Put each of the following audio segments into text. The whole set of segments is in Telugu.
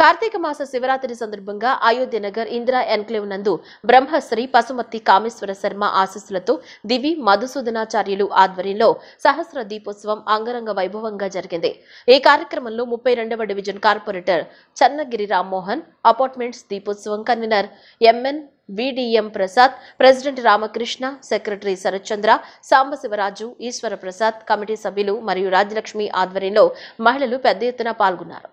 కార్తీక మాస శివరాత్రి సందర్భంగా అయోధ్య నగర్ ఇందిరా ఎన్క్లేవ్ నందు బ్రహ్మశ్రీ పసుమర్తి కామేశ్వర శర్మ ఆశీస్సులతో దివి మధుసూదనాచార్యులు ఆధ్వర్యంలో సహస్ర దీపోత్సవం అంగరంగ వైభవంగా జరిగింది. ఈ కార్యక్రమంలో 32వ division corporator Channagiri Rammohan, apartments దీపోత్సవం convener M N V D M Prasad, president Ramakrishna, secretary Sarathchandra, Sambasivaraju, Eswara Prasad, committee సభ్యులు మరియు రాజ్యలక్ష్మి ఆధ్వర్యంలో మహిళలు పెద్ద ఎత్తున పాల్గొన్నారు.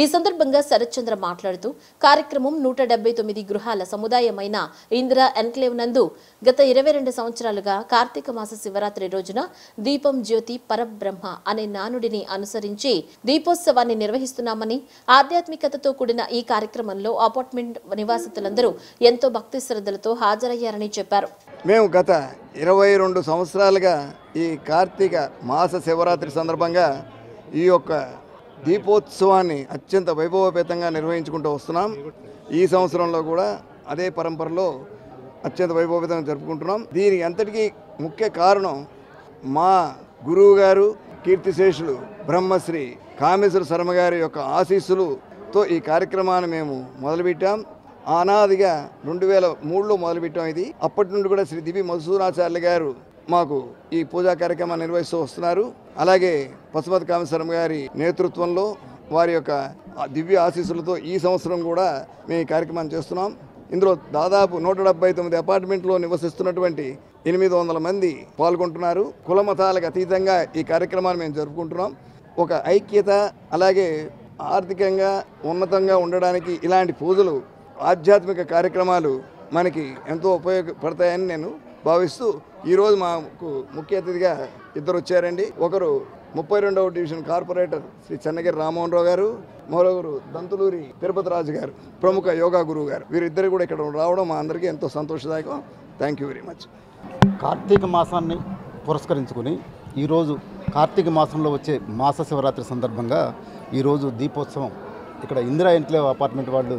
ఈ సందర్భంగా శరత్చంద్ర మాట్లాడుతూ కార్యక్రమం 179 గృహాల సముదాయమైన ఇందిరా ఎన్క్లేవ్ నందు గత 22 సంవత్సరాలుగా కార్తీక మాస శివరాత్రి రోజున దీపం జ్యోతి పరబ్రహ్మ అనే నానుడిని అనుసరించి దీపోత్సవాన్ని నిర్వహిస్తున్నామని, ఆధ్యాత్మికతతో కూడిన ఈ కార్యక్రమంలో అపార్ట్మెంట్ నివాసితులందరూ ఎంతో భక్తి శ్రద్ధలతో హాజరయ్యారని చెప్పారు. మేము గత 22 సంవత్సరాలుగా ఈ కార్తీక మాస శివరాత్రి సందర్భంగా ఈ యొక్క దీపోత్సవాన్ని అత్యంత వైభవపేతంగా నిర్వహించుకుంటూ వస్తున్నాం. ఈ సంవత్సరంలో కూడా అదే పరంపరలో అత్యంత వైభవపేతంగా జరుపుకుంటున్నాం. దీనికి అంతటికీ ముఖ్య కారణం మా గురువు గారు కీర్తిశేషులు బ్రహ్మశ్రీ కామేశ్వర శర్మ గారి యొక్క ఆశీస్సులతో ఈ కార్యక్రమాన్ని మేము మొదలుపెట్టాం. అనాదిగా 2003లో మొదలుపెట్టాం. ఇది అప్పటి నుండి కూడా శ్రీ దివి మధుసూదనాచార్యులు గారు మాకు ఈ పూజా కార్యక్రమాన్ని నిర్వహిస్తూ వస్తున్నారు. అలాగే పశుపతి కామేశ్వరం గారి నేతృత్వంలో వారి యొక్క దివ్య ఆశీస్సులతో ఈ సంవత్సరం కూడా మేము ఈ కార్యక్రమాన్ని చేస్తున్నాం. ఇందులో దాదాపు 179 అపార్ట్మెంట్లో నివసిస్తున్నటువంటి 800 మంది పాల్గొంటున్నారు. కుల మతాలకు అతీతంగా ఈ కార్యక్రమాన్ని మేము జరుపుకుంటున్నాం. ఒక ఐక్యత, అలాగే ఆర్థికంగా ఉన్నతంగా ఉండడానికి ఇలాంటి పూజలు, ఆధ్యాత్మిక కార్యక్రమాలు మనకి ఎంతో ఉపయోగపడతాయని నేను భావిస్తూ ఈరోజు మాకు ముఖ్య అతిథిగా ఇద్దరు వచ్చారండి. ఒకరు 32వ డివిజన్ కార్పొరేటర్ శ్రీ చన్నగిరి రామ్మోహన్ రావు గారు, మరొకరు దంతులూరి తిరుపతి రాజు గారు, ప్రముఖ యోగా గురువు గారు. వీరిద్దరు కూడా ఇక్కడ రావడం మా అందరికీ ఎంతో సంతోషదాయకం. Thank you very much. Karthika మాసాన్ని పురస్కరించుకుని ఈరోజు కార్తీక మాసంలో వచ్చే మాస శివరాత్రి సందర్భంగా ఈరోజు దీపోత్సవం ఇక్కడ ఇందిరా ఎన్క్లేవ్ అపార్ట్మెంట్ వాళ్ళు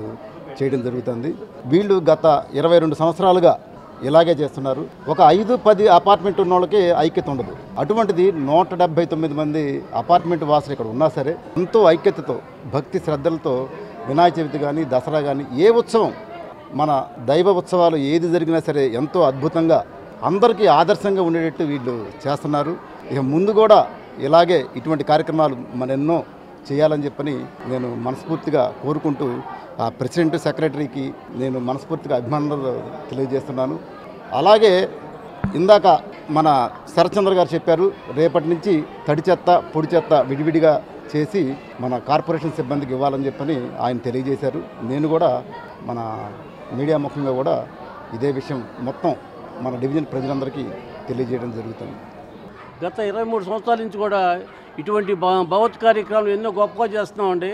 చేయడం జరుగుతుంది. వీళ్ళు గత 22 సంవత్సరాలుగా ఇలాగే చేస్తున్నారు. ఒక 5-10 అపార్ట్మెంట్ ఉన్న వాళ్ళకి ఐక్యత ఉండదు. అటువంటిది 179 మంది అపార్ట్మెంట్ వాసులు ఇక్కడ ఉన్నా సరే ఎంతో ఐక్యతతో, భక్తి శ్రద్ధలతో వినాయక చవితి కానీ, దసరా కానీ, ఏ ఉత్సవం, మన దైవ ఉత్సవాలు ఏది జరిగినా సరే ఎంతో అద్భుతంగా అందరికీ ఆదర్శంగా ఉండేటట్టు వీళ్ళు చేస్తున్నారు. ఇక ముందు కూడా ఇలాగే ఇటువంటి కార్యక్రమాలు ఎన్నో చేయాలని చెప్పని నేను మనస్ఫూర్తిగా కోరుకుంటూ ఆ ప్రెసిడెంట్, సెక్రటరీకి నేను మనస్ఫూర్తిగా అభినందనలు తెలియజేస్తున్నాను. అలాగే ఇందాక మన శరత్చంద్ర గారు చెప్పారు, రేపటి నుంచి తడి చెత్త, పొడి చెత్త విడివిడిగా చేసి మన కార్పొరేషన్ సిబ్బందికి ఇవ్వాలని చెప్పని ఆయన తెలియజేశారు. నేను కూడా మన మీడియా ముఖంగా కూడా ఇదే విషయం మొత్తం మన డివిజన్ ప్రజలందరికీ తెలియజేయడం జరుగుతుంది. గత 23 సంవత్సరాల నుంచి కూడా ఇటువంటి భగవత్ కార్యక్రమాలు ఎన్నో గొప్పగా చేస్తున్నామండి.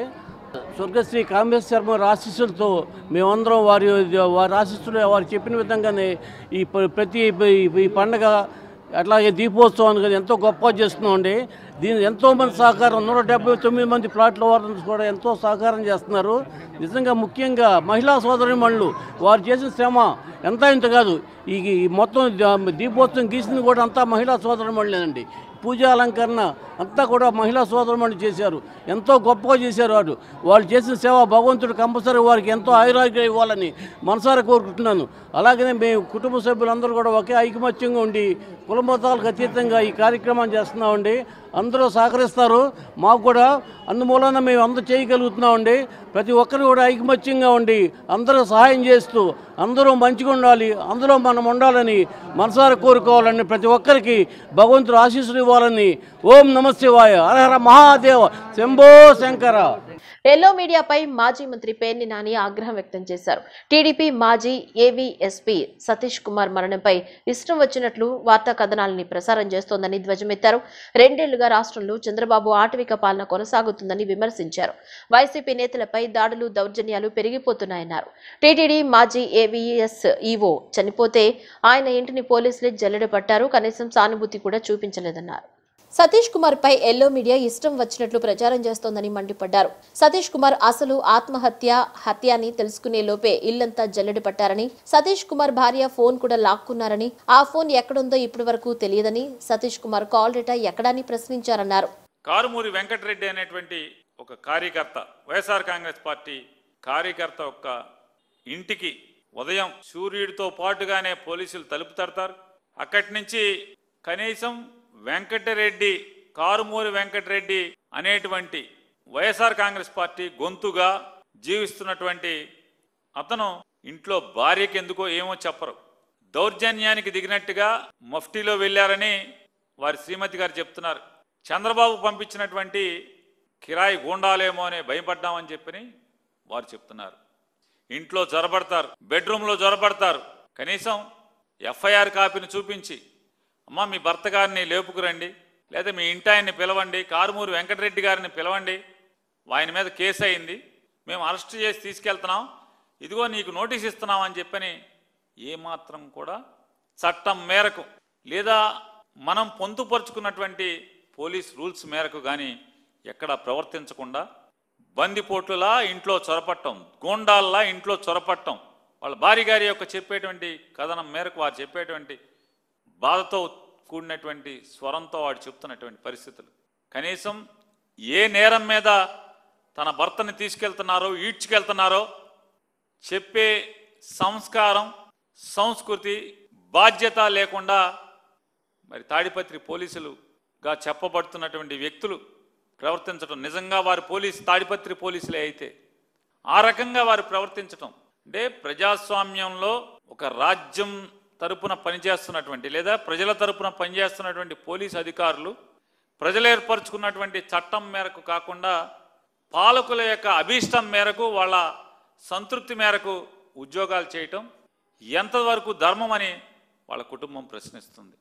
స్వర్గశ్రీ కామేశ్వర శర్మ ఆశీస్సులతో మేమందరం వారి ఆశీస్సులు వారు చెప్పిన విధంగానే ప్రతి పండగ అట్లాగే దీపోత్సవాన్ని ఎంతో గొప్పగా చేస్తున్నామండి. దీని ఎంతోమంది సహకారం, 179 మంది ప్లాట్ల వారు కూడా ఎంతో సహకారం చేస్తున్నారు. నిజంగా ముఖ్యంగా మహిళా సోదరిమణులు వారు చేసిన శ్రమ ఇంత కాదు. ఈ మొత్తం దీపోత్సవం గీసింది కూడా అంతా మహిళా సోదరిమణులేనండి. పూజా అలంకరణ అంతా కూడా మహిళా సోదరుమణులు చేశారు. ఎంతో గొప్పగా చేశారు. వాళ్ళు చేసిన సేవ భగవంతుడు కంపల్సరీ వారికి ఎంతో ఆయురాగ్యం ఇవ్వాలని మనసారా కోరుకుంటున్నాను. అలాగనే మేము కుటుంబ సభ్యులందరూ కూడా ఒకే ఐకమత్యంగా ఉండి కుల మతాలకు అతీతంగా ఈ కార్యక్రమం చేస్తున్నామండి. అందరూ సహకరిస్తారు. మాకు కూడా అందుమూలన మేము అందరూ చేయగలుగుతున్నామండి. ప్రతి ఒక్కరు కూడా ఐకమత్యంగా ఉండి అందరూ సహాయం చేస్తూ అందరూ మంచిగా ఉండాలి, అందులో మనం ఉండాలని మనసారా కోరుకోవాలని, ప్రతి ఒక్కరికి భగవంతుడు ఆశీస్సులు ఇవ్వాలని. ఓం నమః శివాయ, హర హర మహాదేవ, శంభో శంకర. ఎల్లో మీడియాపై మాజీ మంత్రి పేర్ని నాని ఆగ్రహం వ్యక్తం చేశారు. టీడీపీ మాజీ ఏవీఎస్పీ సతీష్ కుమార్ మరణంపై ఇష్టం వచ్చినట్లు వార్తా కథనాలని ప్రసారం చేస్తోందని ధ్వజమెత్తారు. 2 ఏళ్లుగా రాష్ట్రంలో చంద్రబాబు ఆటవిక పాలన కొనసాగుతుందని విమర్శించారు. వైసీపీ నేతలపై దాడులు, దౌర్జన్యాలు పెరిగిపోతున్నాయన్నారు. టీటీడీ మాజీ ఏవీఎస్ ఈవో చనిపోతే ఆయన ఇంటిని పోలీసులే జల్లెడపట్టారు. కనీసం సానుభూతి కూడా చూపించలేదన్నారు. సతీష్ కుమార్ పై ఎల్లో మీడియా ఇష్టం వచ్చినట్లు ప్రచారం చేస్తోందని మండిపడ్డారు. సతీష్ కుమార్ అసలు హత్య అని తెలుసుకునే లోపే ఇల్లంతా జల్లెడ పట్టారని, సతీష్ కుమార్ భార్య ఫోన్ కూడా లాక్కున్నారని, ఆ ఫోన్ ఎక్కడుందో ఇప్పటి వరకు తెలియదని, సతీష్ కుమార్ కాల్ డేటా ఎక్కడాని ప్రశ్నించారన్నారు. కారుమూరి వెంకటరెడ్డి అనేటువంటి ఒక కార్యకర్త, వైఎస్ఆర్ కాంగ్రెస్ పార్టీ కార్యకర్త యొక్క ఇంటికి ఉదయం సూర్యుడితో పాటుగానే పోలీసులు తలుపు తడతారు. అక్కడి నుంచి కనీసం వెంకటరెడ్డి, కారుమూరి వెంకటరెడ్డి అనేటువంటి వైఎస్ఆర్ కాంగ్రెస్ పార్టీ గొంతుగా జీవిస్తున్నటువంటి అతను ఇంట్లో భార్యకి ఎందుకో ఏమో చెప్పరు, దౌర్జన్యానికి దిగినట్టుగా మఫ్టీలో వెళ్ళారని వారి శ్రీమతి గారు చెప్తున్నారు. చంద్రబాబు పంపించినటువంటి కిరాయి గూండాలేమో అని భయపడ్డామని చెప్పని వారు చెప్తున్నారు. ఇంట్లో జొరబడతారు, బెడ్రూమ్లో జొరబడతారు. కనీసం ఎఫ్ఐఆర్ కాపీని చూపించి, అమ్మ మీ భర్త గారిని లేపుకురండి, లేదా మీ ఇంటాయన్ని పిలవండి, కారుమూరి వెంకటరెడ్డి గారిని పిలవండి, ఆయన మీద కేసు అయింది, మేము అరెస్ట్ చేసి తీసుకెళ్తున్నాం, ఇదిగో నీకు నోటీస్ ఇస్తున్నాం అని చెప్పని ఏమాత్రం కూడా చట్టం మేరకు లేదా మనం పొందుపరుచుకున్నటువంటి పోలీస్ రూల్స్ మేరకు కానీ ఎక్కడ ప్రవర్తించకుండా బందిపోట్లులా ఇంట్లో చొరపట్టం, గూండాల్లా ఇంట్లో చొరపట్టం, వాళ్ళ భార్య గారి యొక్క చెప్పేటువంటి కథనం మేరకు వారు చెప్పేటువంటి బాధతో కూడినటువంటి స్వరంతో వాడు చెప్తున్నటువంటి పరిస్థితులు. కనీసం ఏ నేరం మీద తన భర్తని తీసుకెళ్తున్నారో, ఈడ్చుకెళ్తున్నారో చెప్పే సంస్కారం, సంస్కృతి, బాధ్యత లేకుండా మరి తాడిపత్రి పోలీసులుగా చెప్పబడుతున్నటువంటి వ్యక్తులు ప్రవర్తించడం, నిజంగా వారు తాడిపత్రి పోలీసులే అయితే ఆ రకంగా వారు ప్రవర్తించటం అంటే ప్రజాస్వామ్యంలో ఒక రాజ్యం తరపున పనిచేస్తున్నటువంటి లేదా ప్రజల తరపున పనిచేస్తున్నటువంటి పోలీసు అధికారులు ప్రజలు ఏర్పరచుకున్నటువంటి చట్టం మేరకు కాకుండా పాలకుల యొక్క అభీష్టం మేరకు, వాళ్ళ సంతృప్తి మేరకు ఉద్యోగాలు చేయటం ఎంతవరకు ధర్మం అని వాళ్ళ కుటుంబం ప్రశ్నిస్తుంది.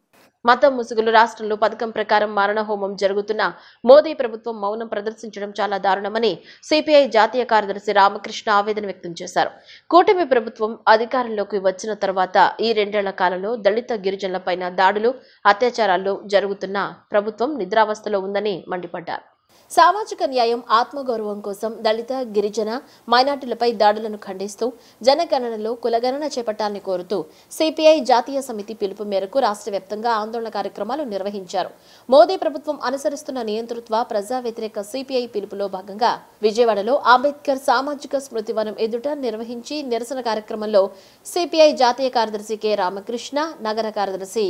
మతం ముసుగులు రాష్ట్రంలో పథకం ప్రకారం మారణ హోమం జరుగుతున్న మోదీ ప్రభుత్వం మౌనం ప్రదర్శించడం చాలా దారుణమని సిపిఐ జాతీయ కార్యదర్శి రామకృష్ణ ఆవేదన వ్యక్తం చేశారు. కూటమి ప్రభుత్వం అధికారంలోకి వచ్చిన తర్వాత ఈ 2 ఏళ్ల కాలంలో దళిత గిరిజనులపైన దాడులు, అత్యాచారాలు జరుగుతున్న ప్రభుత్వం నిద్రావస్థలో ఉందని మండిపడ్డారు. సామాజిక న్యాయం, ఆత్మగౌరవం కోసం దళిత, గిరిజన, మైనార్టీలపై దాడులను ఖండిస్తూ జనగణనలో కులగణన చేపట్టాలని కోరుతూ సిపిఐ జాతీయ సమితి పిలుపు మేరకు రాష్ట్ర వ్యాప్తంగా ఆందోళన కార్యక్రమాలు నిర్వహించారు. మోదీ ప్రభుత్వం అనుసరిస్తున్న నియంతృత్వ, ప్రజా వ్యతిరేక సిపిఐ పిలుపులో భాగంగా విజయవాడలో అంబేద్కర్ సామాజిక స్మృతివనం ఎదుట నిర్వహించి నిరసన కార్యక్రమంలో సిపిఐ జాతీయ కార్యదర్శి కె రామకృష్ణ, నగర కార్యదర్శి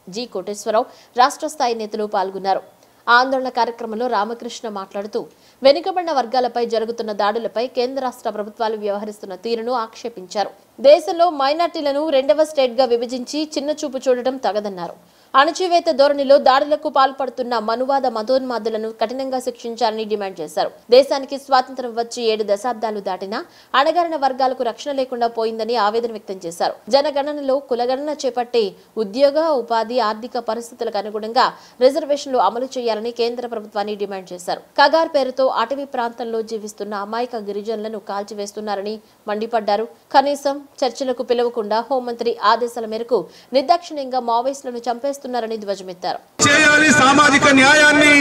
జి కోటేశ్వరరావు, రాష్ట్ర స్థాయి నేతలు పాల్గొన్నారు. ఆందోళన కార్యక్రమంలో రామకృష్ణ మాట్లాడుతూ వెనుకబడిన వర్గాలపై జరుగుతున్న దాడులపై కేంద్ర రాష్ట్ర ప్రభుత్వాలు వ్యవహరిస్తున్న తీరును ఆక్షేపించారు. దేశంలో మైనార్టీలను 2వ స్టేట్గా విభజించి చిన్నచూపు చూడటం తగదన్నారు. అణచివేత ధోరణిలో దాడులకు పాల్పడుతున్న మనువాద మతోన్మాదులను కఠినంగా శిక్షించాలని డిమాండ్ చేశారు. దేశానికి స్వాతంత్ర్యం వచ్చి 7 దశాబ్దాలు దాటినా అణగారిన వర్గాలకు రక్షణ లేకుండా పోయిందని ఆవేదన వ్యక్తం చేశారు. జనగణనలో కులగణన చేపట్టి ఉద్యోగ, ఉపాధి, ఆర్థిక పరిస్థితులకు అనుగుణంగా రిజర్వేషన్లు అమలు చేయాలని కేంద్ర ప్రభుత్వాన్ని డిమాండ్ చేశారు. కగార్ పేరుతో అటవీ ప్రాంతంలో జీవిస్తున్న అమాయక గిరిజనులను కాల్చివేస్తున్నారని మండిపడ్డారు. కనీసం చర్చలకు పిలవకుండా హోంమంత్రి ఆదేశాల మేరకు నిర్దాక్షిణ్యంగా మావోయిస్టులను చంపేస్తున్నారని ధ్వజమెత్తారు. చేయాలి సామాజిక న్యాయాన్ని,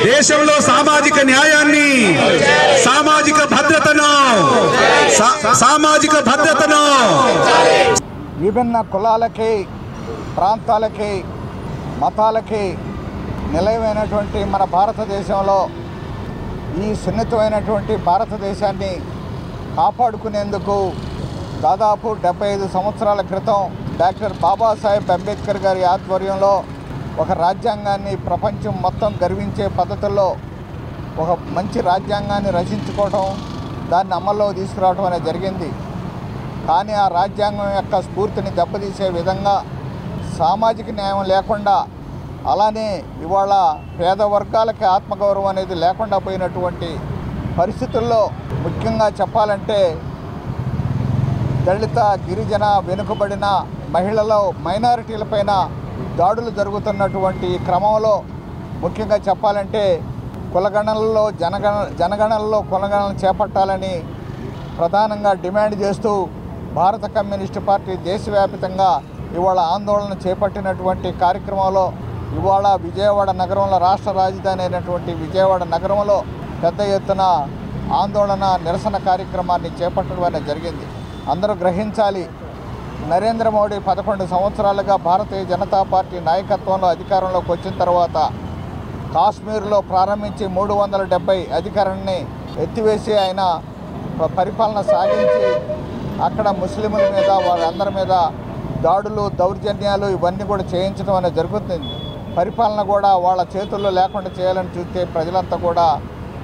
దేశంలో సామాజిక న్యాయాన్ని, సామాజిక భద్రతను విభిన్న కులాలకి, ప్రాంతాలకి, మతాలకి నిలయమైనటువంటి మన భారతదేశంలో ఈ సున్నితమైనటువంటి భారతదేశాన్ని కాపాడుకునేందుకు దాదాపు 75 సంవత్సరాల క్రితం డాక్టర్ బాబాసాహెబ్ అంబేద్కర్ గారి ఆధ్వర్యంలో ఒక రాజ్యాంగాన్ని ప్రపంచం మొత్తం గర్వించే పద్ధతుల్లో ఒక మంచి రాజ్యాంగాన్ని రచించుకోవడం, దాన్ని అమల్లో తీసుకురావడం అనేది జరిగింది. కానీ ఆ రాజ్యాంగం యొక్క స్ఫూర్తిని దెబ్బతీసే విధంగా సామాజిక న్యాయం లేకుండా, అలానే ఇవాళ పేద వర్గాలకి ఆత్మగౌరవం అనేది లేకుండా పోయినటువంటి పరిస్థితుల్లో ముఖ్యంగా చెప్పాలంటే దళిత, గిరిజన, వెనుకబడిన మహిళలు, మైనారిటీలపైన దాడులు జరుగుతున్నటువంటి క్రమంలో ముఖ్యంగా చెప్పాలంటే కులగణనలో జనగణనలో కులగణన చేపట్టాలని ప్రధానంగా డిమాండ్ చేస్తూ భారత కమ్యూనిస్టు పార్టీ దేశవ్యాప్తంగా ఇవాళ ఆందోళన చేపట్టినటువంటి కార్యక్రమంలో ఇవాళ విజయవాడ నగరంలో, రాష్ట్ర రాజధాని అయినటువంటి విజయవాడ నగరంలో పెద్ద ఎత్తున ఆందోళన, నిరసన కార్యక్రమాన్ని చేపట్టడం అనేది జరిగింది. అందరూ గ్రహించాలి, నరేంద్ర మోడీ 11 సంవత్సరాలుగా భారతీయ జనతా పార్టీ నాయకత్వంలో అధికారంలోకి వచ్చిన తర్వాత కాశ్మీర్లో ప్రారంభించి 370 అధికారాన్ని ఎత్తివేసి ఆయన పరిపాలన సాగించి అక్కడ ముస్లింల మీద వారందరి మీద దాడులు దౌర్జన్యాలు ఇవన్నీ కూడా చేయించడం అనేది జరుగుతుంది. పరిపాలన కూడా వాళ్ళ చేతుల్లో లేకుండా చేయాలని చూస్తే ప్రజలంతా కూడా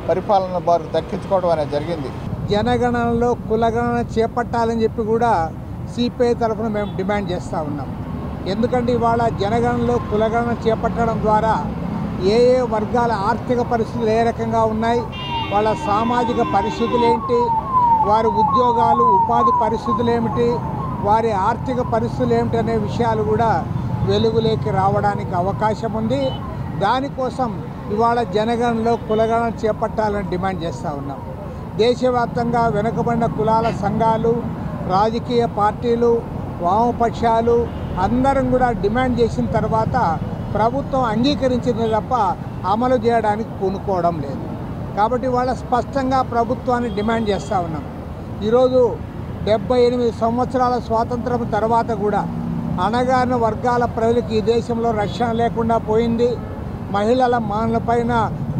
పరిపాలన వారు దక్కించుకోవడం అనేది జరిగింది. జనగణనలో కులగణన చేపట్టాలని చెప్పి కూడా సిపిఐ తరఫున మేము డిమాండ్ చేస్తూ ఉన్నాం. ఎందుకంటే ఇవాళ జనగణనలో కులగణన చేపట్టడం ద్వారా ఏ వర్గాల ఆర్థిక పరిస్థితులు ఏ రకంగా ఉన్నాయి, వాళ్ళ సామాజిక పరిస్థితులు ఏంటి, వారి ఉద్యోగాలు ఉపాధి పరిస్థితులు ఏమిటి, వారి ఆర్థిక పరిస్థితులు ఏమిటి అనే విషయాలు కూడా వెలుగులోకి రావడానికి అవకాశం ఉంది. దానికోసం ఇవాళ జనగణనలో కులగణన చేపట్టాలని డిమాండ్ చేస్తూ ఉన్నాం. దేశవ్యాప్తంగా వెనుకబడిన కులాల సంఘాలు, రాజకీయ పార్టీలు, వామపక్షాలు అందరం కూడా డిమాండ్ చేసిన తర్వాత ప్రభుత్వం అంగీకరించింది తప్ప అమలు చేయడానికి పూనుకోవడం లేదు. కాబట్టి వాళ్ళ స్పష్టంగా ప్రభుత్వాన్ని డిమాండ్ చేస్తూ ఉన్నాం. ఈరోజు 78 సంవత్సరాల స్వాతంత్రం తర్వాత కూడా అణగారిన వర్గాల ప్రజలకు ఈ దేశంలో రక్షణ లేకుండా పోయింది. మహిళల మానలపైన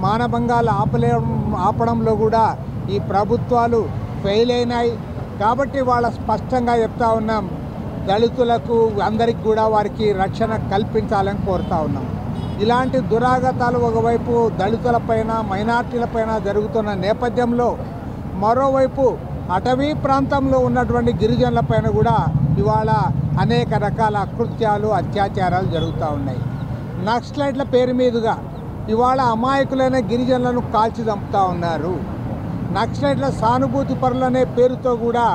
మానభంగాలు ఆపడంలో కూడా ఈ ప్రభుత్వాలు ఫెయిల్ అయినాయి. కాబట్టి వాళ్ళ స్పష్టంగా చెప్తా ఉన్నాం, దళితులకు అందరికి కూడా వారికి రక్షణ కల్పించాలని కోరుతా ఉన్నాం. ఇలాంటి దురాగతాలు ఒకవైపు దళితులపైన మైనార్టీలపైన జరుగుతున్న నేపథ్యంలో మరోవైపు అటవీ ప్రాంతంలో ఉన్నటువంటి గిరిజనులపైన కూడా ఇవాళ అనేక రకాల అకృత్యాలు అత్యాచారాలు జరుగుతూ ఉన్నాయి. నక్సలైట్ల పేరు మీదుగా ఇవాళ అమాయకులైన గిరిజనులను కాల్చి చంపుతూ ఉన్నారు. నక్సలైట్ల సానుభూతి పరులనే పేరుతో కూడా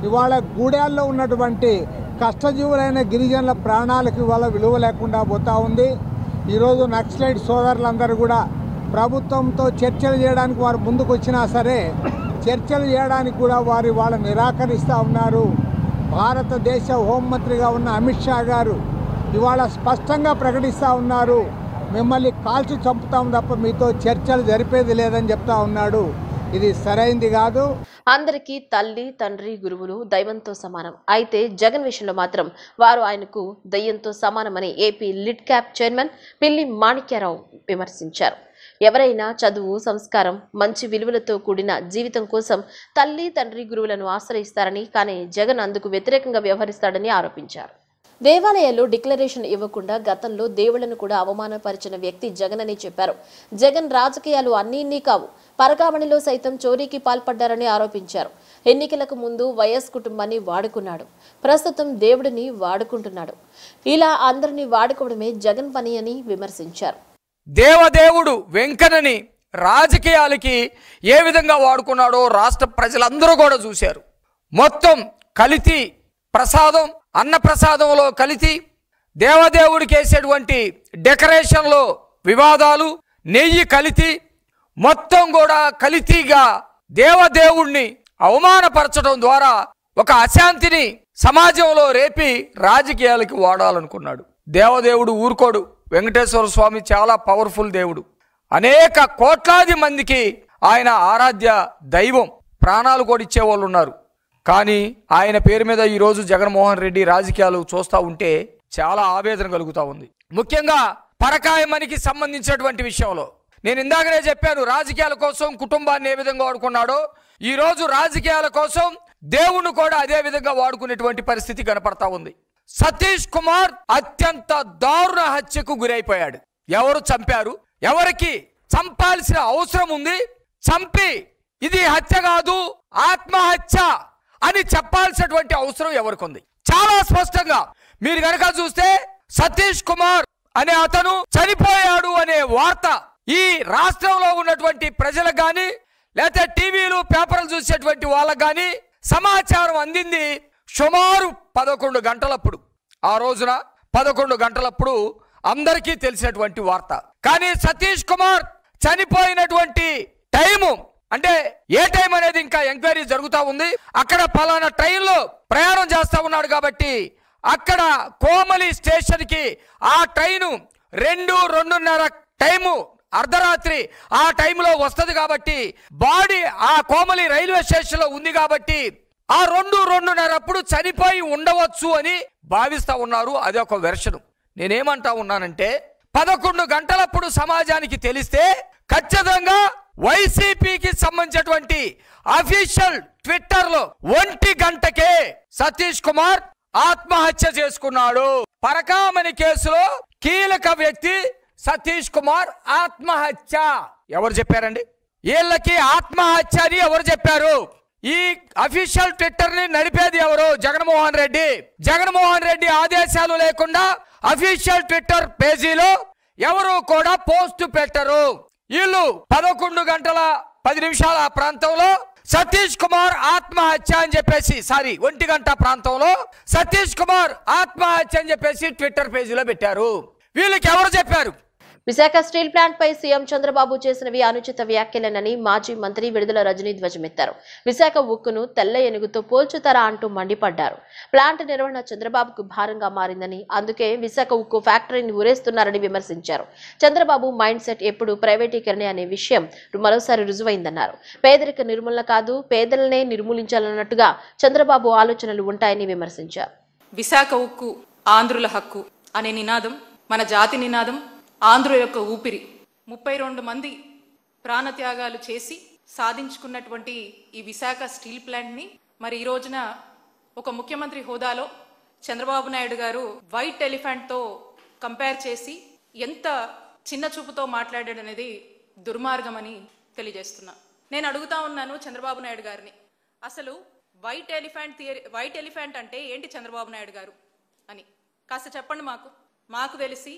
ఇవాళ గూడాల్లో ఉన్నటువంటి కష్టజీవులైన గిరిజనుల ప్రాణాలకు ఇవాళ విలువ లేకుండా పోతూ ఉంది. ఈరోజు నక్సలైట్ సోదరులందరూ కూడా ప్రభుత్వంతో చర్చలు చేయడానికి వారు ముందుకు వచ్చినా సరే చర్చలు చేయడానికి కూడా వాళ్ళు నిరాకరిస్తూ ఉన్నారు. భారతదేశ హోంమంత్రిగా ఉన్న అమిత్ షా గారు ఇవాళ స్పష్టంగా ప్రకటిస్తూ ఉన్నారు, మిమ్మల్ని కాల్చి చంపుతాం తప్ప మీతో చర్చలు జరిపేది లేదని చెప్తా ఉన్నాడు. ఇది సరైంది కాదు. అందరికీ తల్లి, తండ్రి, గురువులు దైవంతో సమానం. అయితే జగన్ విషయంలో మాత్రం వారు ఆయనకు దయ్యంతో సమానమని ఏపీ లిడ్ క్యాప్ చైర్మన్ పిల్లి మాణిక్యారావు విమర్శించారు. ఎవరైనా చదువు, సంస్కారం, మంచి విలువలతో కూడిన జీవితం కోసం తల్లి, తండ్రి, గురువులను ఆశ్రయిస్తారని, కానీ జగన్ అందుకు వ్యతిరేకంగా వ్యవహరిస్తాడని ఆరోపించారు. దేవాలయాల్లో డిక్లరేషన్ ఇవ్వకుండా గతంలో దేవుళ్లను కూడా అవమానపరిచిన వ్యక్తి జగన్ అని చెప్పారు. జగన్ రాజకీయాలు అన్నీ కావు, పరకామణిలో సైతం చోరీకి పాల్పడ్డారని ఆరోపించారు. ఎన్నికలకు ముందు వైఎస్ కుటుంబాన్ని వాడుకున్నాడు, ప్రస్తుతం దేవుడిని వాడుకుంటున్నాడు. ఇలా అందరినీ వాడుకోవడమే జగన్ పని అని విమర్శించారు. దేవదేవుడు వెంకన్నని రాజకీయాలకి ఏ విధంగా వాడుకున్నాడో రాష్ట్ర ప్రజలందరూ కూడా చూశారు. మొత్తం కల్తీ ప్రసాదం, అన్న ప్రసాదంలో కల్తీ, దేవదేవుడికి వేసేటువంటి డెకరేషన్లో వివాదాలు, నెయ్యి కల్తీ, మొత్తం కూడా కల్తీగా దేవదేవుడిని అవమానపరచడం ద్వారా ఒక అశాంతిని సమాజంలో రేపి రాజకీయాలకి వాడాలనుకున్నాడు. దేవదేవుడు ఊరుకోడు. వెంకటేశ్వర స్వామి చాలా పవర్ఫుల్ దేవుడు. అనేక కోట్లాది మందికి ఆయన ఆరాధ్య దైవం. ప్రాణాలు కూడా ఇచ్చేవాళ్ళు ఉన్నారు. కానీ ఆయన పేరు మీద ఈరోజు జగన్మోహన్ రెడ్డి రాజకీయాలు చూస్తూ ఉంటే చాలా ఆవేదన కలుగుతూ ఉంది. ముఖ్యంగా పరకాయమనికి సంబంధించినటువంటి విషయంలో నేను ఇందాకనే చెప్పాను, రాజకీయాల కోసం కుటుంబాన్ని ఏ విధంగా వాడుకున్నాడో ఈరోజు రాజకీయాల కోసం దేవుణ్ణి కూడా అదే విధంగా వాడుకునేటువంటి పరిస్థితి కనపడతా ఉంది. సతీష్ కుమార్ అత్యంత దారుణ హత్యకు గురైపోయాడు. ఎవరు చంపారు? ఎవరికి చంపాల్సిన అవసరం ఉంది? చంపి ఇది హత్య కాదు ఆత్మహత్య అని చెప్పాల్సినటువంటి అవసరం ఎవరికి ఉంది? చాలా స్పష్టంగా మీరు కనుక చూస్తే సతీష్ కుమార్ అనే అతను చనిపోయాడు అనే వార్త ఈ రాష్ట్రంలో ఉన్నటువంటి ప్రజలకు కానీ లేకపోతే టీవీలు పేపర్లు చూసేటువంటి వాళ్ళకు కానీ సమాచారం అందింది సుమారు 11 గంటలప్పుడు. ఆ రోజున 11 గంటలప్పుడు అందరికీ తెలిసినటువంటి వార్త. కానీ సతీష్ కుమార్ చనిపోయినటువంటి టైము అంటే ఏ టైం అనేది ఇంకా ఎంక్వైరీ జరుగుతూ ఉంది. అక్కడ పలానా ట్రైన్లో ప్రయాణం చేస్తూ ఉన్నాడు కాబట్టి అక్కడ కోమలి స్టేషన్కి ఆ ట్రైను 2:30 టైము అర్ధరాత్రి ఆ టైంలో వస్తుంది కాబట్టి బాడీ ఆ కోమలి రైల్వే స్టేషన్లో ఉంది కాబట్టి ఆ 2:30 అప్పుడు చనిపోయి ఉండవచ్చు అని భావిస్తూ ఉన్నారు. అది ఒక వెర్షను. నేనేమంటా ఉన్నానంటే 11 గంటలప్పుడు సమాజానికి తెలిస్తే ఖచ్చితంగా వైసీపీకి సంబంధించినటువంటి అఫీషియల్ ట్విట్టర్లో 1 గంటకే సతీష్ కుమార్ ఆత్మహత్య చేసుకున్నాడు. పరకామణి కేసులో కీలక వ్యక్తి సతీష్ కుమార్ ఆత్మహత్య. ఎవరు చెప్పారండి? వీళ్ళకి ఆత్మహత్య అని ఎవరు చెప్పారు? ఈ అఫీషియల్ ట్విట్టర్ ని నడిపేది ఎవరు? జగన్మోహన్ రెడ్డి. జగన్మోహన్ రెడ్డి ఆదేశాలు లేకుండా అఫీషియల్ ట్విట్టర్ పేజీలో ఎవరు కూడా పోస్ట్ పెట్టరు. వీళ్ళు 11 గంటల 10 నిమిషాల ప్రాంతంలో సతీష్ కుమార్ ఆత్మహత్య అని చెప్పేసి 1 గంట ప్రాంతంలో సతీష్ కుమార్ ఆత్మహత్య అని చెప్పేసి ట్విట్టర్ పేజీలో పెట్టారు. వీళ్ళకి ఎవరు చెప్పారు? విశాఖ స్టీల్ ప్లాంట్ పై సీఎం చంద్రబాబు చేసినవి అనుచిత వ్యాఖ్యలేనని మాజీ మంత్రి విడుదల రజనీ ధ్వజమెత్తారు. విశాఖ ఉక్కును తెల్ల ఏనుగుతో పోల్చుతారా అంటూ మండిపడ్డారు. ప్లాంట్ నిర్వహణ చంద్రబాబుకు భారంగా మారిందని, అందుకే విశాఖ ఉక్కు ఫ్యాక్టరీని ఊరేస్తున్నారని విమర్శించారు. చంద్రబాబు మైండ్ సెట్ ఎప్పుడు ప్రైవేటీకరణ అనే విషయం మరోసారి రుజువైందన్నారు. పేదరిక నిర్మూలన కాదు, పేదలనే నిర్మూలించాలన్నట్టుగా చంద్రబాబు ఆలోచనలు ఉంటాయని విమర్శించారు. విశాఖ ఉక్కు ఆంధ్రుల హక్కు అనే నినాదం మన జాతి నినాదం, ఆంధ్రుల యొక్క ఊపిరి. 32 మంది ప్రాణత్యాగాలు చేసి సాధించుకున్నటువంటి ఈ విశాఖ స్టీల్ ప్లాంట్ని మరి ఈ రోజున ఒక ముఖ్యమంత్రి హోదాలో చంద్రబాబు నాయుడు గారు వైట్ ఎలిఫెంట్తో కంపేర్ చేసి ఎంత చిన్న చూపుతో మాట్లాడాడనేది దుర్మార్గమని తెలియజేస్తున్నా. నేను అడుగుతా ఉన్నాను చంద్రబాబు నాయుడు గారిని, అసలు వైట్ ఎలిఫెంట్ అంటే ఏంటి చంద్రబాబు నాయుడు గారు అని కాస్త చెప్పండి. మాకు తెలిసి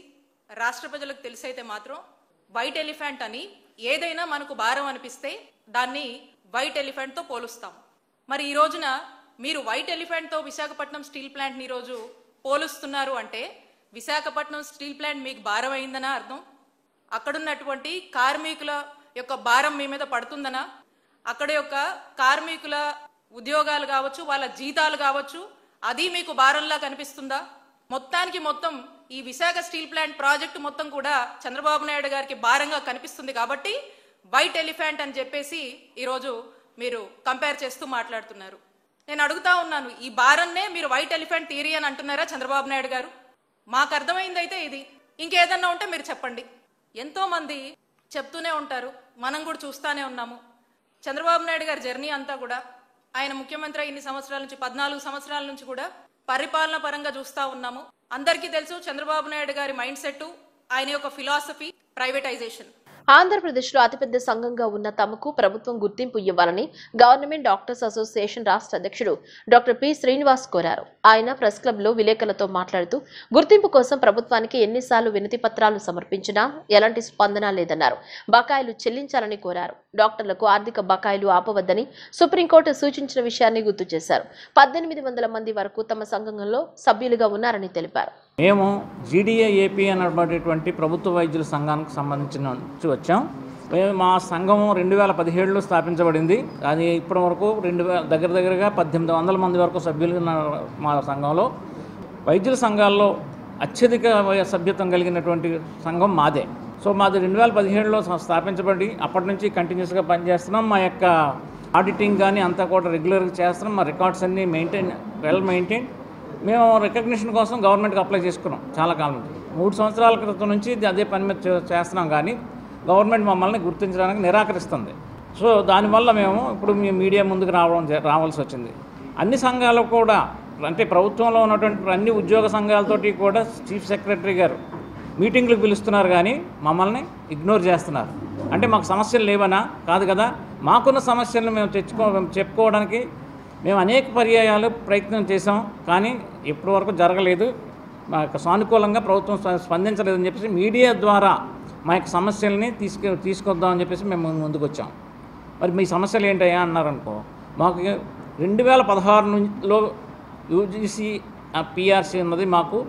రాష్ట్ర ప్రజలకు తెలిసైతే మాత్రం వైట్ ఎలిఫెంట్ అని ఏదైనా మనకు భారం అనిపిస్తే దాన్ని వైట్ ఎలిఫెంట్తో పోలుస్తాం. మరి ఈ రోజున మీరు వైట్ ఎలిఫెంట్తో విశాఖపట్నం స్టీల్ ప్లాంట్ని ఈరోజు పోలుస్తున్నారు అంటే విశాఖపట్నం స్టీల్ ప్లాంట్ మీకు భారం అయిందనా అర్థం? అక్కడున్నటువంటి కార్మికుల యొక్క భారం మీ మీద పడుతుందనా? అక్కడ యొక్క కార్మికుల ఉద్యోగాలు కావచ్చు, వాళ్ళ జీతాలు కావచ్చు, అది మీకు భారంలా కనిపిస్తుందా? మొత్తానికి మొత్తం ఈ విశాఖ స్టీల్ ప్లాంట్ ప్రాజెక్టు మొత్తం కూడా చంద్రబాబు నాయుడు గారికి భారంగా కనిపిస్తుంది కాబట్టి వైట్ ఎలిఫెంట్ అని చెప్పేసి ఈరోజు మీరు కంపేర్ చేస్తూ మాట్లాడుతున్నారు. నేను అడుగుతా ఉన్నాను, ఈ భారాన్నే మీరు వైట్ ఎలిఫెంట్ థియరీ అని అంటున్నారా చంద్రబాబు నాయుడు గారు? మాకు అర్థమైంది అయితే ఇది. ఇంకేదన్నా ఉంటే మీరు చెప్పండి. ఎంతో మంది చెప్తూనే ఉంటారు, మనం కూడా చూస్తూనే ఉన్నాము. చంద్రబాబు నాయుడు గారి జర్నీ అంతా కూడా ఆయన ముఖ్యమంత్రి ఇన్ని సంవత్సరాల నుంచి 14 సంవత్సరాల నుంచి కూడా పరిపాలన పరంగా చూస్తూ ఉన్నాము. అందరికీ తెలుసు చంద్రబాబు నాయుడు గారి మైండ్ సెట్, ఆయన యొక్క ఫిలాసఫీ ప్రైవేటైజేషన్. ఆంధ్రప్రదేశ్లో అతిపెద్ద సంఘంగా ఉన్న తమకు ప్రభుత్వం గుర్తింపు ఇవ్వాలని గవర్నమెంట్ డాక్టర్స్ అసోసియేషన్ రాష్ట్ర అధ్యక్షుడు డాక్టర్ పి శ్రీనివాస్ కోరారు. ఆయన ప్రెస్ క్లబ్లో విలేకరులతో మాట్లాడుతూ గుర్తింపు కోసం ప్రభుత్వానికి ఎన్నిసార్లు వినతి పత్రాలు సమర్పించినా ఎలాంటి స్పందన లేదన్నారు. బకాయిలు చెల్లించాలని కోరారు. డాక్టర్లకు ఆర్థిక బకాయిలు ఆపవద్దని సుప్రీంకోర్టు సూచించిన విషయాన్ని గుర్తు చేశారు. 1800 మంది వరకు తమ సంఘంలో సభ్యులుగా ఉన్నారని తెలిపారు. మేము జీడీఏఏపీ అనేటువంటి ప్రభుత్వ వైద్యుల సంఘానికి సంబంధించిన వచ్చాం. మా సంఘం 2017లో స్థాపించబడింది. అది ఇప్పటి వరకు దగ్గరగా 1800 మంది వరకు సభ్యులు మా సంఘంలో. వైద్యుల సంఘాల్లో అత్యధిక సభ్యత్వం కలిగినటువంటి సంఘం మాదే. సో మాది 2017లో స్థాపించబడి అప్పటి నుంచి కంటిన్యూస్గా పనిచేస్తున్నాం. మా యొక్క ఆడిటింగ్ కానీ అంతా కూడా రెగ్యులర్గా చేస్తున్నాం. మా రికార్డ్స్ అన్నీ వెల్ మెయింటైన్. మేము రికగ్నిషన్ కోసం గవర్నమెంట్కి అప్లై చేసుకున్నాం చాలా కాలం నుంచి. 3 సంవత్సరాల క్రితం నుంచి అదే పని మీద చేస్తున్నాం, కానీ గవర్నమెంట్ మమ్మల్ని గుర్తించడానికి నిరాకరిస్తుంది. సో దానివల్ల మేము ఇప్పుడు మీడియా ముందుకు రావాల్సి వచ్చింది. అన్ని సంఘాలు కూడా, అంటే ప్రభుత్వంలో ఉన్నటువంటి అన్ని ఉద్యోగ సంఘాలతోటి కూడా చీఫ్ సెక్రటరీ గారు మీటింగ్లకు పిలుస్తున్నారు, కానీ మమ్మల్ని ఇగ్నోర్ చేస్తున్నారు. అంటే మాకు సమస్యలు లేవనా? కాదు కదా. మాకున్న సమస్యలను మేము చెప్పుకోవడానికి మేము అనేక పర్యాయాలు ప్రయత్నం చేసాం, కానీ ఇప్పటి వరకు జరగలేదు. మా యొక్క సానుకూలంగా ప్రభుత్వం స్పందించలేదని చెప్పేసి మీడియా ద్వారా మా యొక్క సమస్యల్ని తీసుకొద్దామని చెప్పేసి మేము ముందుకు వచ్చాం. మరి మీ సమస్యలు ఏంటయ్యా అన్నారనుకో, మాకు 2016లో యూజీసీ పిఆర్సీ ఉన్నది, మాకు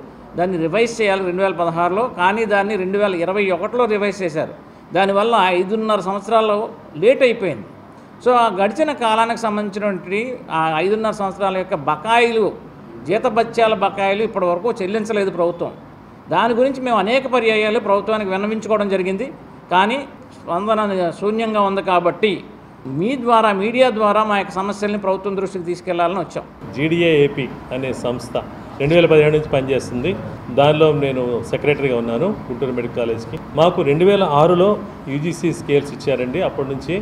దాన్ని రివైజ్ చేయాలి 2016లో, కానీ దాన్ని 2021లో రివైజ్ చేశారు. దానివల్ల 5.5 సంవత్సరాలు లేట్ అయిపోయింది. సో ఆ గడిచిన కాలానికి సంబంధించినటువంటి ఆ 5.5 సంవత్సరాల యొక్క బకాయిలు, జీతభత్యాల బకాయిలు ఇప్పటి వరకు చెల్లించలేదు ప్రభుత్వం. దాని గురించి మేము అనేక పర్యాయాలు ప్రభుత్వానికి విన్నవించుకోవడం జరిగింది, కానీ స్పందన శూన్యంగా ఉంది. కాబట్టి మీడియా ద్వారా మా యొక్క సమస్యల్ని ప్రభుత్వం దృష్టికి తీసుకెళ్లాలని వచ్చాం. జీడీఏఏపీ అనే సంస్థ 2017 నుంచి పనిచేస్తుంది. దానిలో నేను సెక్రటరీగా ఉన్నాను గుంటూరు మెడికల్ కాలేజ్కి. మాకు 2006లో యూజీసీ స్కేల్స్ ఇచ్చారండి. అప్పటి నుంచి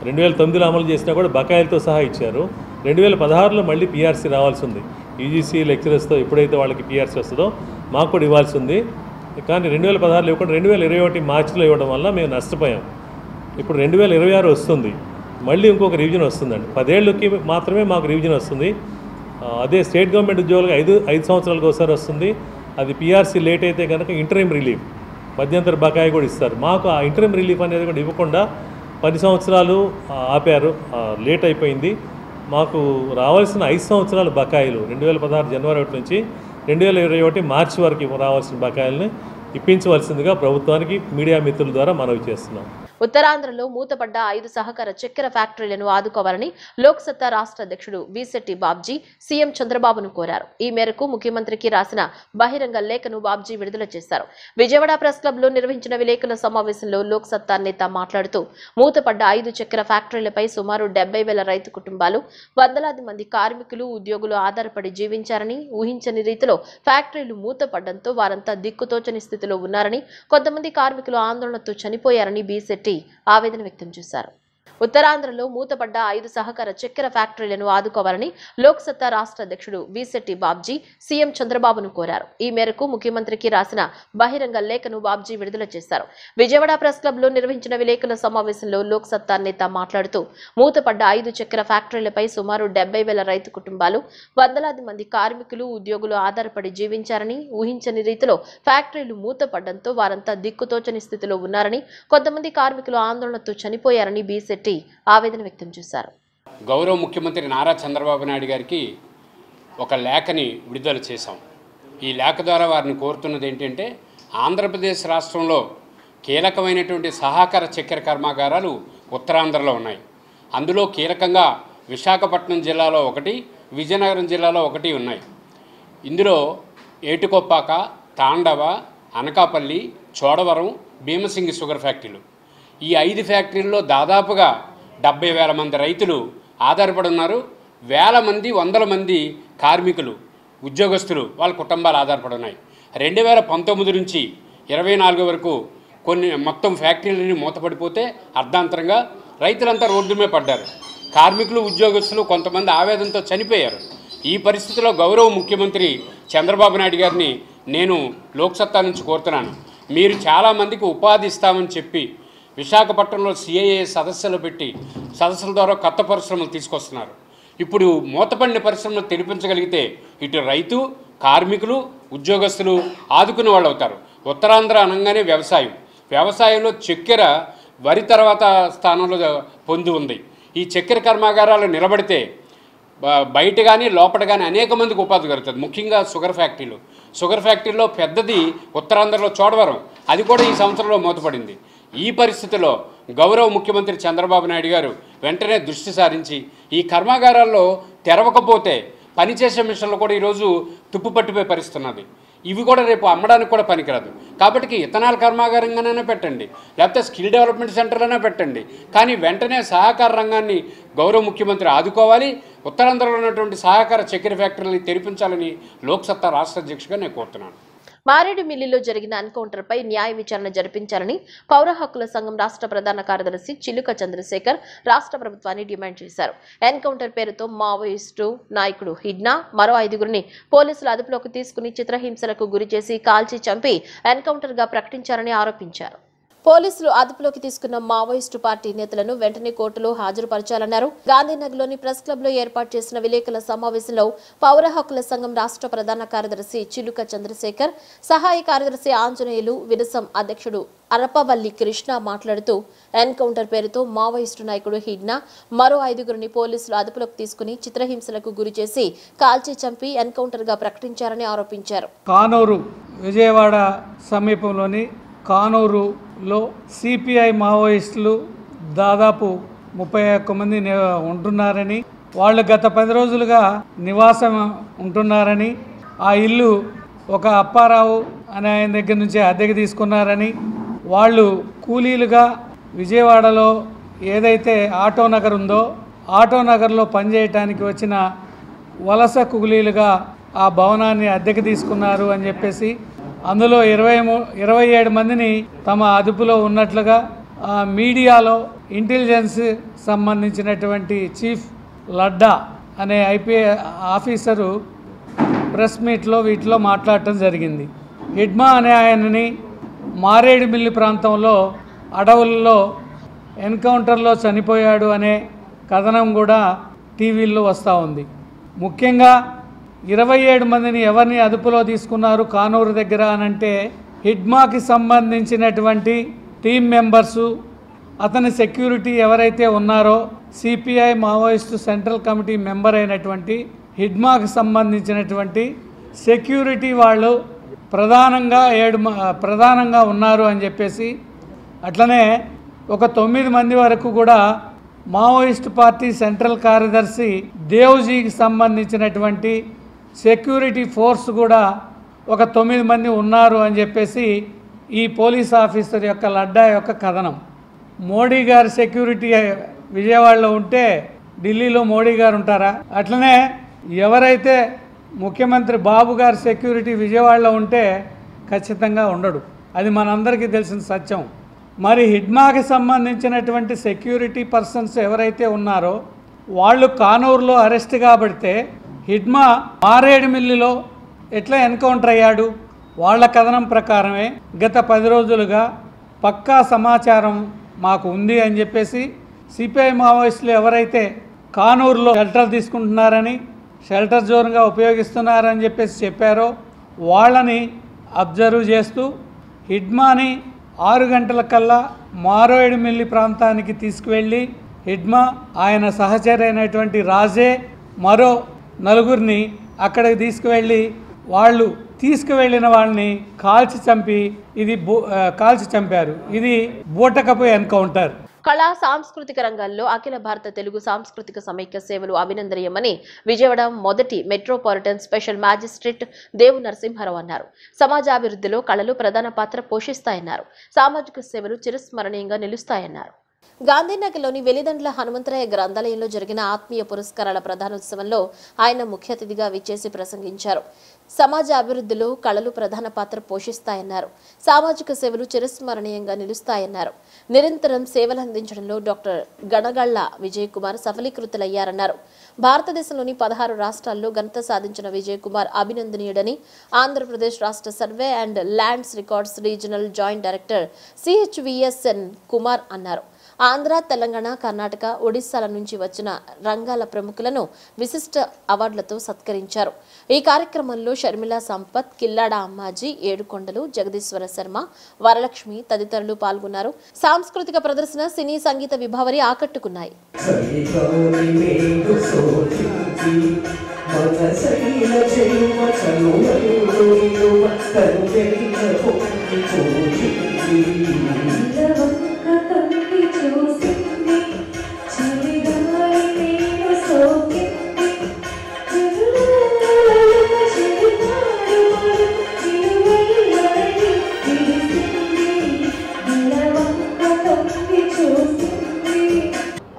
2009లో అమలు చేసినా కూడా బకాయిలతో సహా ఇచ్చారు. 2016లో మళ్ళీ పీఆర్సీ రావాల్సి ఉంది. యూజీసీ లెక్చరర్స్తో ఎప్పుడైతే వాళ్ళకి పీఆర్సీ వస్తుందో మాకు కూడా ఇవ్వాల్సి ఉంది. కానీ 2016లో ఇవ్వకుండా 2021 మార్చిలో ఇవ్వడం వల్ల మేము నష్టపోయాం. ఇప్పుడు 2026 వస్తుంది, మళ్ళీ ఇంకొక రివిజన్ వస్తుందండి. 10 ఏళ్ళకి మాత్రమే మాకు రివిజన్ వస్తుంది. అదే స్టేట్ గవర్నమెంట్ ఉద్యోగులకు 5 సంవత్సరాలకు ఒకసారి వస్తుంది. అది పీఆర్సీ లేట్ అయితే కనుక ఇంటరిమ్ రిలీఫ్ మధ్యంతర బకాయి కూడా ఇస్తారు. మాకు ఆ ఇంటరిమ్ రిలీఫ్ అనేది కూడా ఇవ్వకుండా 10 సంవత్సరాలు ఆపారు, లేట్ అయిపోయింది. మాకు రావాల్సిన 5 సంవత్సరాల బకాయిలు 2016 జనవరి 1 నుంచి 2021 మార్చి వరకు రావాల్సిన బకాయిలను ఇప్పించవలసిందిగా ప్రభుత్వానికి మీడియా మిత్రుల ద్వారా మనవి చేస్తున్నాం. ఉత్తరాంధ్రలో మూతపడ్డ 5 సహకార చక్కెర ఫ్యాక్టరీలను ఆదుకోవాలని లోక్సత్తా రాష్ట్ర అధ్యక్షుడు వీశెట్టి బాబ్జీ సీఎం చంద్రబాబును కోరారు. ఈ మేరకు ముఖ్యమంత్రికి రాసిన బహిరంగ లేఖను బాబ్జీ విడుదల చేశారు. విజయవాడ ప్రెస్ క్లబ్ లో నిర్వహించిన విలేకరుల సమావేశంలో లోక్సత్తా నేత మాట్లాడుతూ మూతపడ్డ 5 చక్కెర ఫ్యాక్టరీలపై సుమారు 70,000 రైతు కుటుంబాలు, వందలాది మంది కార్మికులు, ఉద్యోగులు ఆధారపడి జీవించారని, ఊహించని రీతిలో ఫ్యాక్టరీలు మూతపడ్డంతో వారంతా దిక్కుతోచని స్థితిలో ఉన్నారని, కొంతమంది కార్మికులు ఆందోళనతో చనిపోయారని బీసెట్టి ఆవేదన వ్యక్తం చేశారు. ఉత్తరాంధ్రలో మూతపడ్డ 5 సహకార చక్కెర ఫ్యాక్టరీలను ఆదుకోవాలని లోక్సత్తా రాష్ట్ర అధ్యక్షుడు వీశెట్టి బాబ్జీ సీఎం చంద్రబాబును కోరారు. ఈ మేరకు ముఖ్యమంత్రికి రాసిన బహిరంగ లేఖను బాబ్జీ విడుదల చేశారు. విజయవాడ ప్రెస్ క్లబ్ లో నిర్వహించిన విలేకరుల సమావేశంలో లోక్సత్తా నేత మాట్లాడుతూ మూతపడ్డ 5 చక్కెర ఫ్యాక్టరీలపై సుమారు 70,000 రైతు కుటుంబాలు, వందలాది మంది కార్మికులు, ఉద్యోగులు ఆధారపడి జీవించారని, ఊహించని రీతిలో ఫ్యాక్టరీలు మూతపడ్డంతో వారంతా దిక్కుతోచని స్థితిలో ఉన్నారని, కొంతమంది కార్మికులు ఆందోళనతో చనిపోయారని బీసెట్టి ఆవేదన వ్యక్తం చేశారు. గౌరవ ముఖ్యమంత్రి నారా చంద్రబాబు నాయుడు గారికి ఒక లేఖని విడుదల చేశాం. ఈ లేఖ ద్వారా వారిని కోరుతున్నది ఏంటంటే, ఆంధ్రప్రదేశ్ రాష్ట్రంలో కీలకమైనటువంటి సహకార చక్కెర కర్మాగారాలు ఉత్తరాంధ్రలో ఉన్నాయి. అందులో కీలకంగా విశాఖపట్నం జిల్లాలో 1, విజయనగరం జిల్లాలో 1 ఉన్నాయి. ఇందులో ఏటుకొప్పాక, తాండవ, అనకాపల్లి, చోడవరం, భీమసింగి షుగర్ ఫ్యాక్టరీలు. ఈ 5 ఫ్యాక్టరీల్లో దాదాపుగా 70,000 మంది రైతులు ఆధారపడి ఉన్నారు. వేల మంది, వందల మంది కార్మికులు, ఉద్యోగస్తులు, వాళ్ళ కుటుంబాలు ఆధారపడి ఉన్నాయి. 2019 నుంచి 24 వరకు మొత్తం ఫ్యాక్టరీలని మూతపడిపోతే అర్ధాంతరంగా రైతులంతా రోడ్డు మీద పడ్డారు. కార్మికులు, ఉద్యోగస్తులు కొంతమంది ఆవేదనతో చనిపోయారు. ఈ పరిస్థితిలో గౌరవ ముఖ్యమంత్రి చంద్రబాబు నాయుడు గారిని నేను లోక్సత్తా నుంచి కోరుతున్నాను. మీరు చాలామందికి ఉపాధి ఇస్తామని చెప్పి విశాఖపట్నంలో సిఐఏ సదస్సులు పెట్టి సదస్సుల ద్వారా కొత్త పరిశ్రమలు తీసుకొస్తున్నారు. ఇప్పుడు మూతపడిన పరిశ్రమలు తెరిపించగలిగితే ఇటు రైతు, కార్మికులు, ఉద్యోగస్తులు ఆదుకునే వాళ్ళు అవుతారు. ఉత్తరాంధ్ర అనగానే వ్యవసాయంలో చక్కెర వరి తర్వాత స్థానంలో పొంది ఉంది. ఈ చక్కెర కర్మాగారాలు నిలబడితే బయట కానీ లోపల కానీ అనేక మందికి ఉపాధి కలుగుతుంది. ముఖ్యంగా షుగర్ ఫ్యాక్టరీలో పెద్దది ఉత్తరాంధ్రలో చోడవరం, అది కూడా ఈ సంవత్సరంలో మూతపడింది. ఈ పరిస్థితిలో గౌరవ ముఖ్యమంత్రి చంద్రబాబు నాయుడు గారు వెంటనే దృష్టి సారించి ఈ కర్మాగారాల్లో తెరవకపోతే పనిచేసే మిషన్లు కూడా ఈరోజు తుప్పుపట్టిపోయే పరిస్థితి ఉన్నది. ఇవి కూడా రేపు అమ్మడానికి కూడా పనికిరాదు. కాబట్టి ఇథనాల్ కర్మాగారంగానైనా పెట్టండి, లేకపోతే స్కిల్ డెవలప్మెంట్ సెంటర్లోనే పెట్టండి. కానీ వెంటనే సహకార రంగాన్ని గౌరవ ముఖ్యమంత్రి ఆదుకోవాలి. ఉత్తరాంధ్రలో ఉన్నటువంటి సహకార చక్కెర ఫ్యాక్టరీని తెరిపించాలని లోక్సత్తా రాష్ట్ర అధ్యక్షుడిగా నేను కోరుతున్నాను. మారేడుమిల్లిలో జరిగిన ఎన్కౌంటర్పై న్యాయ విచారణ జరిపించాలని పౌర హక్కుల సంఘం రాష్ట్ర ప్రధాన కార్యదర్శి చిలుక చంద్రశేఖర్ రాష్ట్ర ప్రభుత్వాన్ని డిమాండ్ చేశారు. ఎన్కౌంటర్ పేరుతో మావోయిస్టు నాయకుడు హిడ్నా మరో 5గురిని పోలీసులు అదుపులోకి తీసుకుని చిత్రహింసలకు గురిచేసి కాల్చి చంపి ఎన్కౌంటర్ గా ప్రకటించారని ఆరోపించారు. పోలీసులు అదుపులోకి తీసుకున్న మావోయిస్టు పార్టీ నేతలను వెంటనే కోర్టులో హాజరుపరచాలన్నారు. గాంధీనగర్లోని ప్రెస్ క్లబ్ లో ఏర్పాటు చేసిన విలేకరుల సమావేశంలో పౌర హక్కుల సంఘం రాష్ట్ర ప్రధాన కార్యదర్శి చిలుక చంద్రశేఖర్, సహాయ కార్యదర్శి ఆంజనేయులు, వినసం అధ్యక్షుడు అరపవల్లి కృష్ణ మాట్లాడుతూ ఎన్కౌంటర్ పేరుతో మావోయిస్టు నాయకుడు హిడ్నా మరో 5గురిని పోలీసులు అదుపులోకి తీసుకుని చిత్రహింసలకు గురిచేసి కాల్చి చంపి ఎన్కౌంటర్ గా ప్రకటించారని ఆరోపించారు. కానూరు, విజయవాడ సమీపంలోని కానూరులో సిపిఐ మావోయిస్టులు దాదాపు 31 మంది ఉంటున్నారని, వాళ్ళు గత 10 రోజులుగా నివాసం ఉంటున్నారని, ఆ ఇల్లు ఒక అప్పారావు అనే ఆయన దగ్గర నుంచి అద్దెకి తీసుకున్నారని, వాళ్ళు కూలీలుగా విజయవాడలో ఏదైతే ఆటో నగర్ ఉందో ఆటో నగర్లో పనిచేయటానికి వచ్చిన వలస కూలీలుగా ఆ భవనాన్ని అద్దెకి తీసుకున్నారు అని చెప్పేసి అందులో 27 మందిని తమ అదుపులో ఉన్నట్లుగా మీడియాలో ఇంటెలిజెన్స్ సంబంధించినటువంటి చీఫ్ లడ్డా అనే ఆఫీసరు ప్రెస్ మీట్లో వీటిలో మాట్లాడటం జరిగింది. హిడ్మా అనే ఆయనని మారేడుమిల్లి ప్రాంతంలో అడవుల్లో ఎన్కౌంటర్లో చనిపోయాడు అనే కథనం కూడా టీవీల్లో వస్తూ ఉంది. ముఖ్యంగా 27 మందిని ఎవరిని అదుపులో తీసుకున్నారు కానూరు దగ్గర అనంటే హిడ్మాకి సంబంధించినటువంటి టీం మెంబర్సు, అతని సెక్యూరిటీ ఎవరైతే ఉన్నారో CPI Maoist central committee member అయినటువంటి హిడ్మాకి సంబంధించినటువంటి సెక్యూరిటీ వాళ్ళు ప్రధానంగా ఉన్నారు అని చెప్పేసి, అట్లనే ఒక 9 మంది వరకు కూడా మావోయిస్ట్ పార్టీ సెంట్రల్ కార్యదర్శి దేవ్జీకి సంబంధించినటువంటి సెక్యూరిటీ ఫోర్స్ కూడా ఒక 9 మంది ఉన్నారు అని చెప్పేసి ఈ పోలీస్ ఆఫీసర్ యొక్క లడ్డా యొక్క కథనం. మోడీ గారి సెక్యూరిటీ విజయవాడలో ఉంటే ఢిల్లీలో మోడీ గారు ఉంటారా? అట్లనే ఎవరైతే ముఖ్యమంత్రి బాబు గారి సెక్యూరిటీ విజయవాడలో ఉంటే ఖచ్చితంగా ఉండడు. అది మనందరికీ తెలిసిన సత్యం. మరి హిడ్మాకి సంబంధించినటువంటి సెక్యూరిటీ పర్సన్స్ ఎవరైతే ఉన్నారో వాళ్ళు కానూరులో అరెస్ట్ కాబడితే హిడ్మా మారేడుమిల్లిలో ఎట్లా ఎన్కౌంటర్ అయ్యాడు? వాళ్ళ కథనం ప్రకారమే గత 10 రోజులుగా పక్కా సమాచారం మాకు ఉంది అని చెప్పేసి సిపిఐ మావోయిస్టులు ఎవరైతే కానూరులో షెల్టర్ తీసుకుంటున్నారని, షెల్టర్ జోన్గా ఉపయోగిస్తున్నారని చెప్పేసి చెప్పారో వాళ్ళని అబ్జర్వ్ చేస్తూ హిడ్మాని 6 గంటలకల్లా మారేడుమిల్లి ప్రాంతానికి తీసుకువెళ్ళి హిడ్మా ఆయన సహచరైనటువంటి రాజే మరో 4గురిని అక్కడికి తీసుకువెళ్ళి వాళ్ళు తీసుకువెళ్ళిన వాళ్ళని కాల్చి చంపారు. ఇది బూటకపు ఎన్కౌంటర్. కళా సాంస్కృతిక రంగాల్లో అఖిల భారత తెలుగు సాంస్కృతిక సమైక్య సేవలు అభినందనీయమని విజయవాడ మొదటి మెట్రోపాలిటన్ స్పెషల్ మ్యాజిస్ట్రేట్ దేవు నరసింహారావు అన్నారు. సమాజాభివృద్ధిలో కళలు ప్రధాన పాత్ర పోషిస్తాయన్నారు. సామాజిక సేవలు చిరస్మరణీయంగా నిలుస్తాయన్నారు. గాంధీనగర్లోని వెలిదండ్ల హనుమంతరాయ గ్రంథాలయంలో జరిగిన ఆత్మీయ పురస్కారాల ప్రధానోత్సవంలో ఆయన ముఖ్య అతిథిగా విచ్చేసి ప్రసంగించారు. సమాజ అభివృద్ధిలో కళలు ప్రధాన పాత్ర పోషిస్తాయన్నారు. సామాజిక సేవలు చిరస్మరణీయంగా నిలుస్తాయన్నారు. నిరంతరం సేవలందించడంలో డాక్టర్ గణగళ్ల విజయ్ కుమార్ సఫలీకృతులయ్యారన్నారు. భారతదేశంలోని 16 రాష్ట్రాల్లో ఘనత సాధించిన విజయ్ కుమార్ అభినందనీయుడని ఆంధ్రప్రదేశ్ రాష్ట్ర survey and lands records regional joint director CHVSN Kumar అన్నారు. ఆంధ్ర, తెలంగాణ, కర్ణాటక, ఒడిశాల నుంచి వచ్చిన రంగాల ప్రముఖులను విశిష్ట అవార్డులతో సత్కరించారు. ఈ కార్యక్రమంలో షర్మిలా సంపత్, కిల్లాడ అమ్మాజీ, ఏడుకొండలు, జగదీశ్వర శర్మ, వరలక్ష్మి తదితరులు పాల్గొన్నారు. సాంస్కృతిక ప్రదర్శన, సినీ సంగీత విభావరి ఆకట్టుకున్నాయి.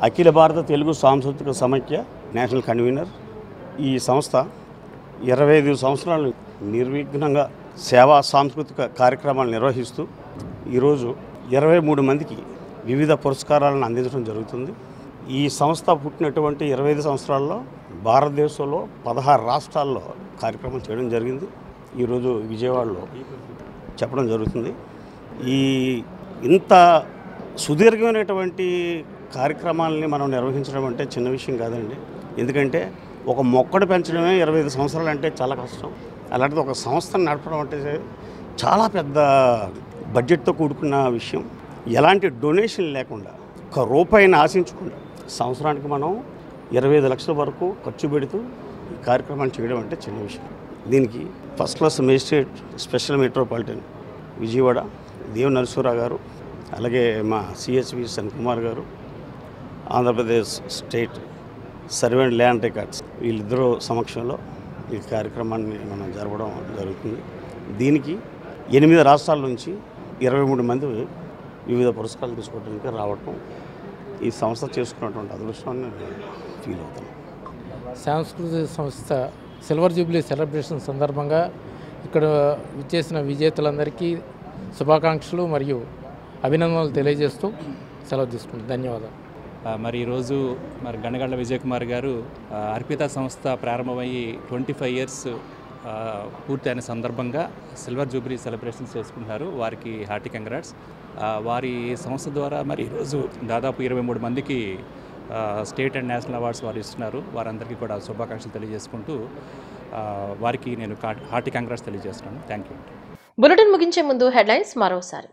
అఖిల భారత తెలుగు సాంస్కృతిక సమైక్య నేషనల్ కన్వీనర్. ఈ సంస్థ 25 సంవత్సరాలు నిర్విఘ్నంగా సేవా సాంస్కృతిక కార్యక్రమాలు నిర్వహిస్తూ ఈరోజు 23 మందికి వివిధ పురస్కారాలను అందించడం జరుగుతుంది. ఈ సంస్థ పుట్టినటువంటి 25 సంవత్సరాల్లో భారతదేశంలో 16 రాష్ట్రాల్లో కార్యక్రమం చేయడం జరిగింది. ఈరోజు విజయవాడలో చెప్పడం జరుగుతుంది. ఇంత సుదీర్ఘమైనటువంటి కార్యక్రమాలని మనం నిర్వహించడం అంటే చిన్న విషయం కాదండి. ఎందుకంటే ఒక మొక్కడు పెంచడమే 25 సంవత్సరాలు అంటే చాలా కష్టం. అలాంటిది ఒక సంస్థను నడపడం అంటే చాలా పెద్ద బడ్జెట్తో కూడుకున్న విషయం. ఎలాంటి డొనేషన్ లేకుండా, ఒక రూపాయిని ఆశించకుండా సంవత్సరానికి మనం 25 లక్షల వరకు ఖర్చు పెడుతూ ఈ కార్యక్రమాలు చేయడం అంటే చిన్న విషయం. దీనికి first class magistrate special metropolitan Vijayawada దేవు నరసింహారావు గారు, అలాగే మా CHVSN కుమార్ గారు, Andhra Pradesh state survey and land records వీళ్ళిద్దరూ సమక్షంలో ఈ కార్యక్రమాన్ని మనం జరపడం జరుగుతుంది. దీనికి 8 రాష్ట్రాల నుంచి 23 మంది వివిధ పురస్కారాలు తీసుకోవడానికి రావటం ఈ సంస్థ చేసుకున్నటువంటి అదృష్టాన్ని ఫీల్ అవుతాను. సాంస్కృతిక సంస్థ సిల్వర్ జూబ్లీ సెలబ్రేషన్ సందర్భంగా ఇక్కడ విచ్చేసిన విజేతలందరికీ శుభాకాంక్షలు మరియు అభినందనలు తెలియజేస్తూ సెలవు తీసుకుంటాం. ధన్యవాదాలు. మరి ఈరోజు మరి గండగండ్ల విజయ్ కుమార్ గారు అర్పిత సంస్థ ప్రారంభమయ్యి 25 ఇయర్స్ పూర్తయిన సందర్భంగా సిల్వర్ జూబ్లీ సెలబ్రేషన్స్ చేసుకుంటున్నారు. వారికి హార్టీ కంగ్రాట్స్. వారి సంస్థ ద్వారా మరి ఈరోజు దాదాపు 23 మందికి స్టేట్ అండ్ నేషనల్ అవార్డ్స్ వారు ఇస్తున్నారు. వారందరికీ కూడా శుభాకాంక్షలు తెలియజేసుకుంటూ వారికి నేను హార్టీ కంగ్రాట్స్ తెలియజేస్తున్నాను. Thank you. బులెటిన్ ముగించే ముందు హెడ్లైన్స్ మరోసారి.